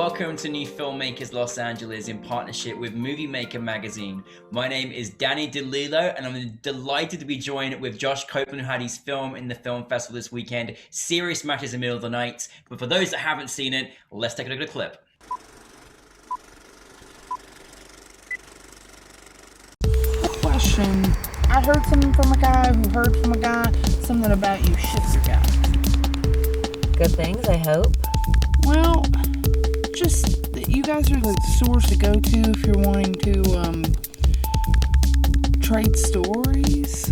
welcome to New Filmmakers Los Angeles in partnership with Movie Maker magazine. My name is Danny DeLillo, and I'm delighted to be joined with Josh Copeland, who had his film in the film festival this weekend, Serious Matters in the Middle of the Night. But for those that haven't seen it, let's take a look at the clip. Question. I heard something from a guy who heard from a guy, something about you shits a guy. Good things, I hope. Well, just that you guys are the source to go to if you're wanting to trade stories.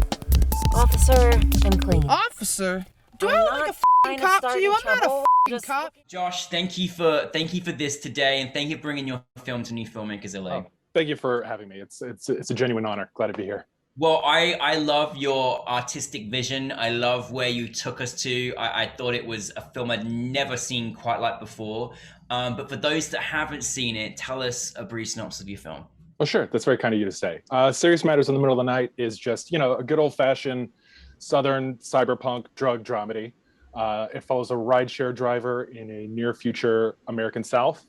Officer, I'm clean. Officer? Do I'm I look not like a trying f***ing to cop start to you? any I'm not a trouble. f***ing Just cop. Josh, thank you for this today, and thank you for bringing your film to New Filmmakers LA. Oh, thank you for having me. It's a genuine honor. Glad to be here. Well, I love your artistic vision. I love where you took us to. I thought it was a film I'd never seen quite like before. But for those that haven't seen it, tell us a brief synopsis of your film. Oh, sure. That's very kind of you to say. Serious Matters in the Middle of the Night is just, a good old-fashioned Southern cyberpunk drug dramedy. It follows a rideshare driver in a near-future American South.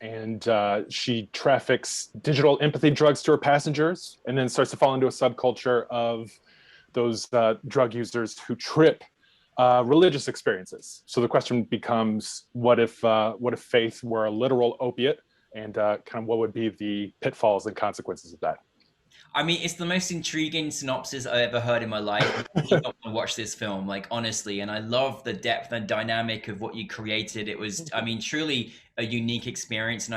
And she traffics digital empathy drugs to her passengers, and then starts to fall into a subculture of those drug users who trip religious experiences. So the question becomes, what if faith were a literal opiate, and kind of what would be the pitfalls and consequences of that? I mean, it's the most intriguing synopsis I ever heard in my life. I did not want to watch this film, like, honestly. And I love the depth and dynamic of what you created. It was, I mean, truly a unique experience. And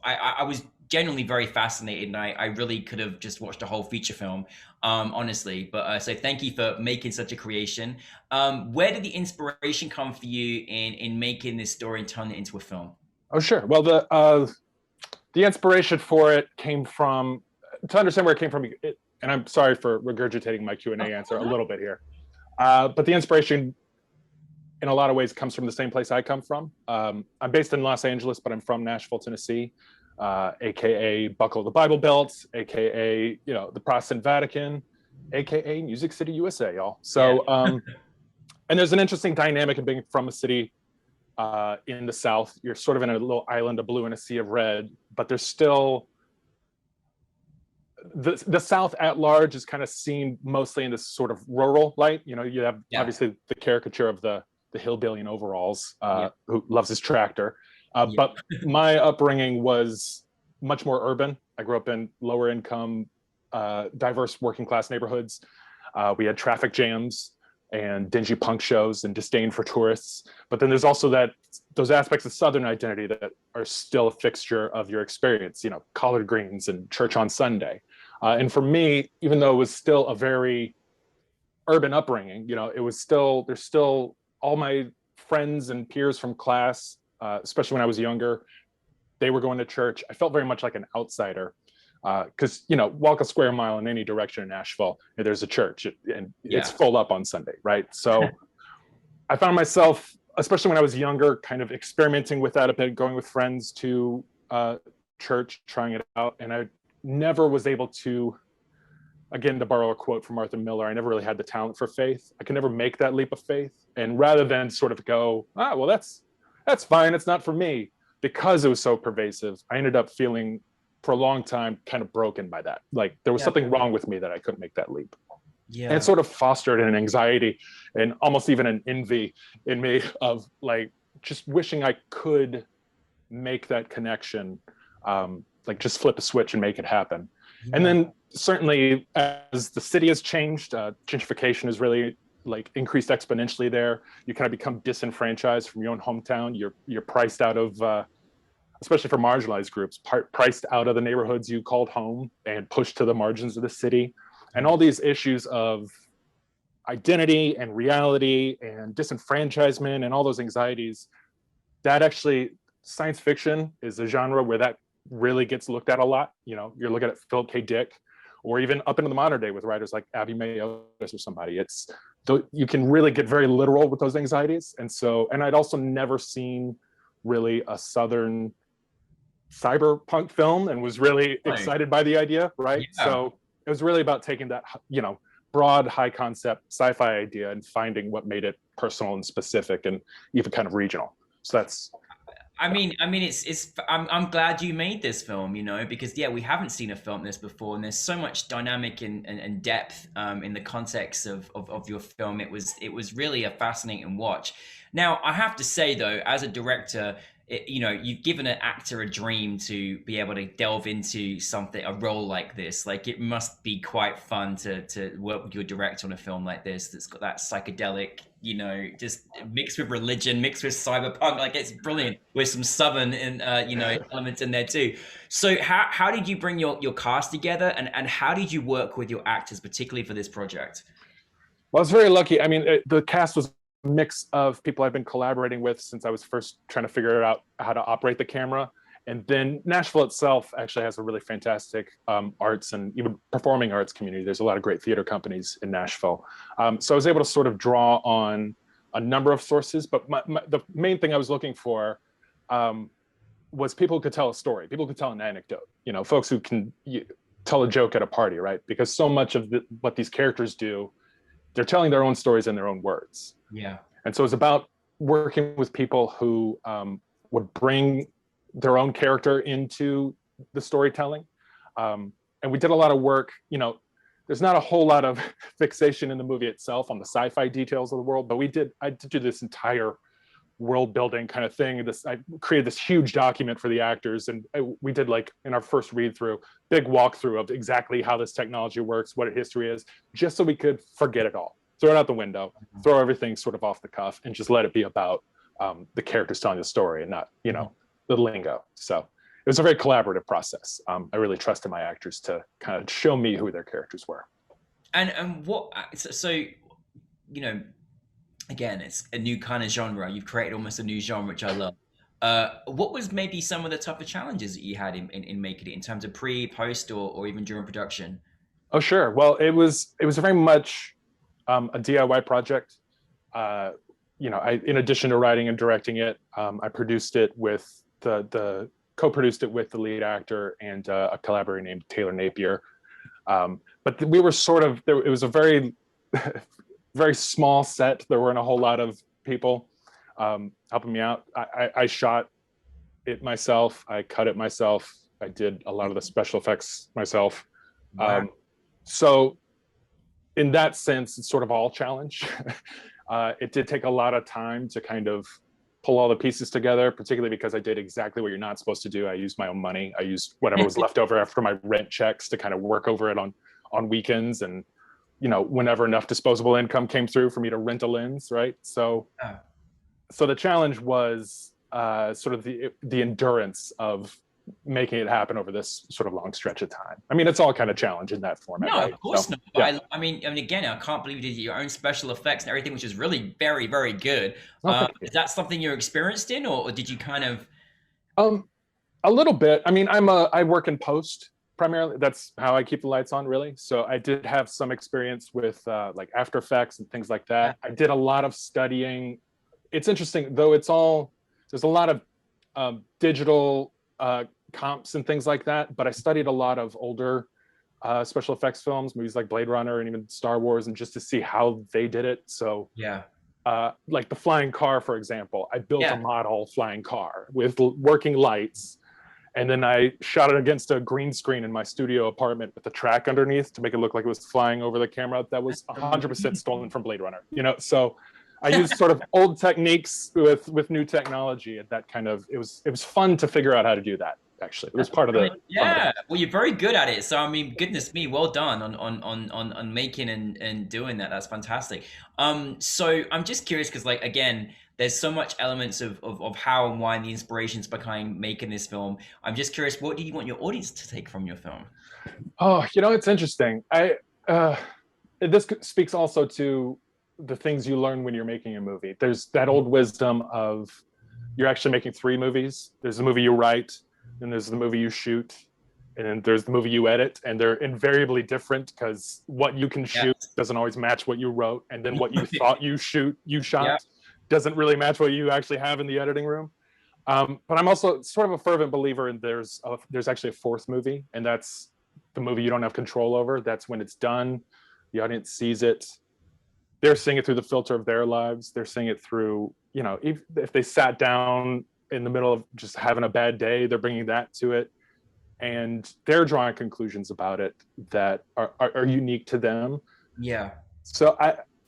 I was genuinely very fascinated. And I really could have just watched a whole feature film, honestly. But so thank you for making such a creation. Where did the inspiration come for you in making this story and turning it into a film? Oh, sure. Well, the inspiration for it came from, to understand where it came from, and I'm sorry for regurgitating my Q&A answer a little bit here, but the inspiration in a lot of ways comes from the same place I come from. I'm based in Los Angeles, but I'm from Nashville, Tennessee, AKA Buckle of the Bible Belt, AKA, the Protestant Vatican, AKA Music City, USA, y'all. So, yeah. And there's an interesting dynamic of being from a city in the South. You're sort of in a little island of blue and a sea of red, but there's still, the South at large is kind of seen mostly in this sort of rural light. You have obviously the caricature of the hillbilly in overalls who loves his tractor. But my upbringing was much more urban. I grew up in lower income, diverse working class neighborhoods. We had traffic jams and dingy punk shows and disdain for tourists. But then there's also those aspects of Southern identity that are still a fixture of your experience, collard greens and church on Sunday. And for me, even though it was still a very urban upbringing, there's still all my friends and peers from class, especially when I was younger, they were going to church. I felt very much like an outsider because, walk a square mile in any direction in Nashville, there's a church and it's full up on Sunday, right? So I found myself, especially when I was younger, kind of experimenting with that a bit, going with friends to church, trying it out. And I never was able to, again, to borrow a quote from Arthur Miller, I never really had the talent for faith. I could never make that leap of faith. And rather than sort of go, well, that's fine, it's not for me, because it was so pervasive, I ended up feeling for a long time kind of broken by that. Like there was something wrong with me that I couldn't make that leap. Yeah. And it sort of fostered an anxiety and almost even an envy in me of like just wishing I could make that connection, like just flip a switch and make it happen. Yeah. And then certainly as the city has changed, gentrification has really like increased exponentially there. You kind of become disenfranchised from your own hometown. You're priced out of, especially for marginalized groups, priced out of the neighborhoods you called home and pushed to the margins of the city. And all these issues of identity and reality and disenfranchisement and all those anxieties, that actually, science fiction is a genre where that really gets looked at a lot. You're looking at Philip K. Dick, or even up into the modern day with writers like Abby May Otis or somebody. You can really get very literal with those anxieties. And I'd also never seen really a Southern cyberpunk film and was really excited by the idea, right? Yeah. So it was really about taking that, broad, high concept sci-fi idea and finding what made it personal and specific and even kind of regional. So that's I'm glad you made this film, you know, because yeah, we haven't seen a film this before, and there's so much dynamic and depth in the context of your film. It was really a fascinating watch. Now, I have to say though, as a director, you know, you've given an actor a dream to be able to delve into something, a role like this. Like, it must be quite fun to work with your director on a film like this that's got that psychedelic, you know, just mixed with religion, mixed with cyberpunk. Like, it's brilliant with some southern and you know, elements in there too. So how did you bring your cast together, and how did you work with your actors, particularly for this project? Well, I was very lucky. I mean, the cast was a mix of people I've been collaborating with since I was first trying to figure out how to operate the camera. And then Nashville itself actually has a really fantastic arts and even performing arts community. There's a lot of great theater companies in Nashville. So I was able to sort of draw on a number of sources, but the main thing I was looking for was people who could tell a story, people who could tell an anecdote, you know, folks who can tell a joke at a party, right? Because so much of what these characters do, they're telling their own stories in their own words. Yeah. And so it's about working with people who would bring their own character into the storytelling. And we did a lot of work, you know, there's not a whole lot of fixation in the movie itself on the sci-fi details of the world, but I did do this entire world building kind of thing. I created this huge document for the actors, and we did, like, in our first read through, big walkthrough of exactly how this technology works, what its history is, just so we could forget it all, throw it out the window, throw everything sort of off the cuff, and just let it be about the characters telling the story and not, you know, the lingo. So it was a very collaborative process. I really trusted my actors to kind of show me who their characters were. And what so you know, again, it's a new kind of genre. You've created almost a new genre, which I love. What was maybe some of the tougher challenges that you had in making it, in terms of pre, post, or even during production? Oh, sure. Well, it was very much a DIY project. You know, in addition to writing and directing it, I produced it with the co-produced it with the lead actor and a collaborator named Taylor Napier. But we were sort of there. It was a very very small set. There weren't a whole lot of people helping me out. I shot it myself. I cut it myself. I did a lot of the special effects myself. Wow. So in that sense, it's sort of all challenge. It did take a lot of time to kind of pull all the pieces together, particularly because I did exactly what you're not supposed to do. I used my own money. I used whatever was left over after my rent checks to kind of work over it on weekends, and, you know, whenever enough disposable income came through for me to rent a lens, right? So the challenge was sort of the endurance of making it happen over this sort of long stretch of time. I mean, it's all kind of challenge in that format. No, right? of course So, not. yeah. I mean, again, I can't believe you did your own special effects and everything, which is really very, very good. Oh, thank you. Is that something you're experienced in, or did you kind of? A little bit. I mean, I work in post primarily. That's how I keep the lights on, really. So I did have some experience with like After Effects and things like that. I did a lot of studying. It's interesting, though. There's a lot of digital comps and things like that, but I studied a lot of older special effects films, movies like Blade Runner and even Star Wars, and just to see how they did it. So Yeah. like the flying car, for example, I built Yeah. a model flying car with working lights, and then I shot it against a green screen in my studio apartment with a track underneath to make it look like it was flying over the camera. That was 100% stolen from Blade Runner, you know. So I used sort of old techniques with new technology, and that kind of it was fun to figure out how to do that. Actually, it was part of the Yeah. Well, you're very good at it. So I mean, goodness me, well done on making and doing that. That's fantastic. So I'm just curious because, like, again, there's so much elements of how and why, and the inspirations behind making this film. I'm just curious, what do you want your audience to take from your film? Oh, you know, it's interesting. This speaks also to the things you learn when you're making a movie. There's that old wisdom of you're actually making three movies. There's the movie you write, then there's the movie you shoot, and then there's the movie you edit, and they're invariably different because what you can shoot doesn't always match what you wrote, and then what you thought you shot doesn't really match what you actually have in the editing room. But I'm also sort of a fervent believer in there's actually a fourth movie, and that's the movie you don't have control over. That's when it's done, the audience sees it. They're seeing it through the filter of their lives. They're seeing it through, you know, if they sat down in the middle of just having a bad day, they're bringing that to it, and they're drawing conclusions about it that are unique to them. Yeah. So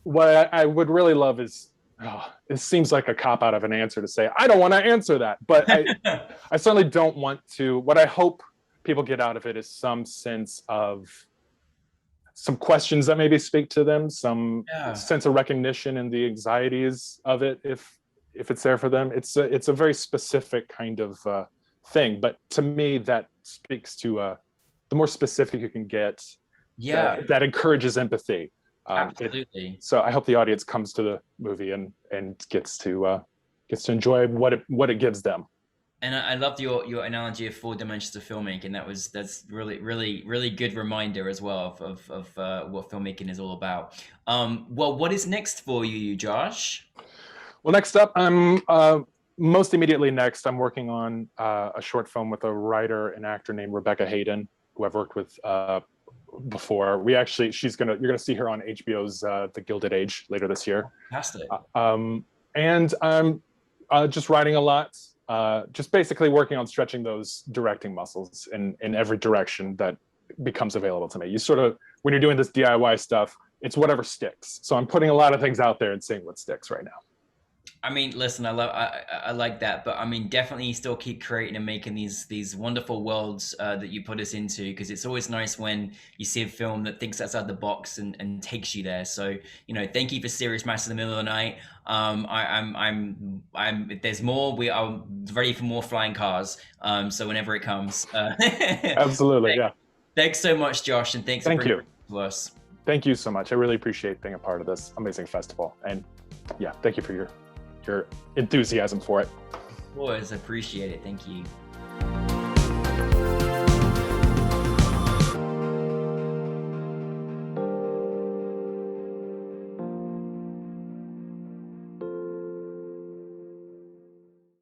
what I would really love is, it seems like a cop out of an answer to say, I don't want to answer that, but I certainly don't want to. What I hope people get out of it is some sense of some questions that maybe speak to them, some sense of recognition in the anxieties of it, if it's there for them. It's a very specific kind of thing, but to me that speaks to the more specific you can get, that encourages empathy. Absolutely. So I hope the audience comes to the movie and gets to enjoy what it gives them. And I loved your analogy of 4 dimensions of filmmaking. That's really good reminder as well of what filmmaking is all about. Well, what is next for you, Josh? Well, next up, I'm most immediately next, I'm working on a short film with a writer and actor named Rebecca Hayden, who I've worked with before. You're gonna see her on HBO's The Gilded Age later this year. Fantastic. And I'm just writing a lot, just basically working on stretching those directing muscles in every direction that becomes available to me. You sort of, when you're doing this DIY stuff, it's whatever sticks. So I'm putting a lot of things out there and seeing what sticks right now. I mean, listen, I like that, but I mean, definitely still keep creating and making these wonderful worlds that you put us into, because it's always nice when you see a film that thinks outside the box and takes you there. So, thank you for Serious Matters in the Middle of the Night. If there's more, we are ready for more flying cars. So whenever it comes, absolutely, yeah. Thanks so much, Josh, and thanks for bringing it to us. Thank you so much. I really appreciate being a part of this amazing festival, and yeah, thank you for your enthusiasm for it. Always appreciate it. Thank you.